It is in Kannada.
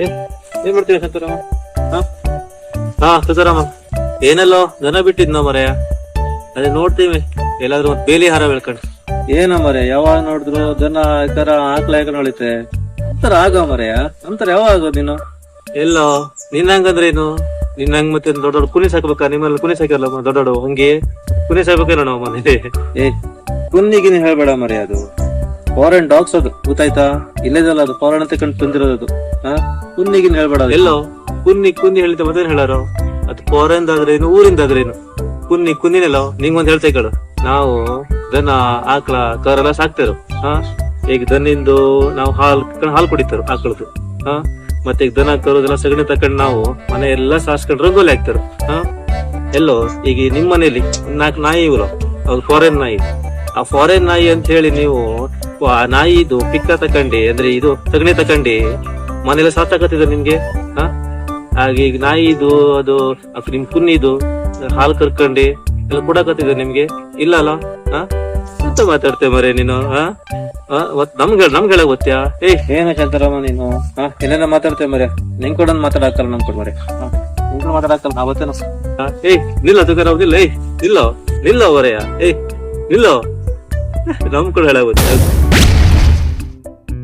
ಏ ಏನ್ ಮಾಡ್ತೀವಿ ಸಂತರಾಮ? ಹಾ ತುಕಾರಾಮ, ಏನಲ್ಲೋ ದನ ಬಿಟ್ಟಿದ್ನೋ ಮರೆಯ. ಅದೇ ನೋಡ್ತೀವಿ ಎಲ್ಲಾದ್ರೂ ಒಂದ್ ಬೇಲಿ ಹಾರ ಬೆಳ್ಕೊಂಡು. ಏನ ಮರೆ ಯಾವಾಗ ನೋಡಿದ್ರು ದನ ಈ ತರ ಆಕಳ ಹೊಳಿತೆ ಅಂತಾರ ಆಗ ಮರೆಯ. ಅಂತಾರ ಯಾವಾಗ ಆಗೋದು ನೀನು? ಎಲ್ಲೋ ನಿನ್ ಹಂಗಂದ್ರೇನು? ನಿನ್ ಹಂಗ್ ಮತ್ತೆ ದೊಡ್ಡ ದೊಡ್ಡ ಕುನಿ ಸಾಕ್ಬೇಕಾ? ನಿಮ್ಮಲ್ಲಿ ಕುನಿ ಸಾಕಲ್ಲ ದೊಡ್ಡ ದೊಡ್ಡ ಹಂಗೆ ಕುನಿ ಸಾಕ್ಬೇಕೇನೋ ನಾವು ಮನೇಲಿ. ಏ ಕುನ್ನಿಗಿನಿ ಹೇಳ್ಬೇಡ ಮರೆ, ಅದು ಫಾರೆನ್ ಡಾಗ್ಸ್ ಅದು ಗೊತ್ತಾಯ್ತಾ? ಇಲ್ಲೇದಲ್ಲ ಅದು ಫಾರೆನ್ ಅಂತ ಕಂಡು ತಂದಿರೋದು. ಹಾ ಕುನ್ನಿಗಿನ್ ಹೇಳ್ಬೇಡ. ಎಲ್ಲೋ ಕುನ್ನಿ ಕುನ್ನಿ ಹೇಳಿದ ಮತ್ತೆ ಹೇಳಾರೋ? ಅದು ಫಾರೆನ್ ಆದ್ರೇನು ಊರಿಂದಾದ್ರೇನು ಕುನ್ನಿ ಕುನ್ನಿನೆಲ್ಲೋ ನಿಂಗೊಂದ್ ಹೇಳ್ತಾ ಕೇಳು. ನಾವು ದನ ಆಕಳ ಕರೆಲ್ಲ ಸಾಕ್ತೇರು. ಹಾ ಈಗ ದನಿಂದು ನಾವು ಹಾಲು ಕುಡಿತಾರ ಆಕಳದು. ಹಾ ಮತ್ತೆ ಈಗ ದನ ಕರುದೆಲ್ಲ ಸಗಣಿ ತಕೊಂಡ್ ನಾವು ಮನೆ ಎಲ್ಲಾ ಸಾಸ್ಕೊಂಡ್ ರಂಗೋಲಿ ಹಾಕ್ತಾರ. ಹಾ ಎಲ್ಲೋ ಈಗ ನಿಮ್ ಮನೇಲಿ 4 ನಾಯಿ ಇವ್ರು, ಅವ್ರು ಫಾರೆನ್ ನಾಯಿ. ಆ ಫಾರೆನ್ ನಾಯಿ ಅಂತ ಹೇಳಿ ನೀವು ಆ ನಾಯಿದು ಪಿಕ್ಕ ತಕೊಂಡಿ, ಅಂದ್ರೆ ಇದು ಸಗಣಿ ತಕೊಂಡಿ ಮನೆಯಲ್ಲ ಸಾಕಾಕತ್ತಿದ ನಿಮ್ಗೆ. ಹಾ ಹಾಗೆ ಈಗ ನಾಯಿದು ಅದು ನಿಮ್ ಕುನ್ನಿದು ಹಾಲು ಕರ್ಕೊಂಡಿ ಎಲ್ಲ ಕೊಡಕತ್ತಿದ ನಿಮ್ಗೆ ಇಲ್ಲ ಅಲ್ಲ? ಹಾ ಎಂತ ಮಾತಾಡ್ತೇವೆ ಮರೆ ನೀನು? ನಮ್ಗೆ ಹೇಳ ಗೊತ್ತ್ಯಾ? ಏನ ಶಂಕರಮ್ಮ ನೀನು? ಏನೇನ ಮಾತಾಡ್ತೇವೆ ಮರೆ. ನಿಂಗ್ ಕೂಡ ಮಾತಾಡಕ್ಕಲ್ಲ ನಮ್ ಕೊಡ್ ಮರೆ. ನಿಂಗ್ ಮಾತಾಡಕ್ಕಲ್ಲ ನಾವತ್ತೇನ. ನಿಲ್ಲ ತುಕಾರಾವ್, ನಿಲ್ಲ. ನಿಲ್ಲೋ ನಿಲ್ಲೋ ಮರೆಯ. ನಿಲ್ಲೋ ನಮ್ ಕೂಡ ಹೇಳ ಗೊತ್ತ.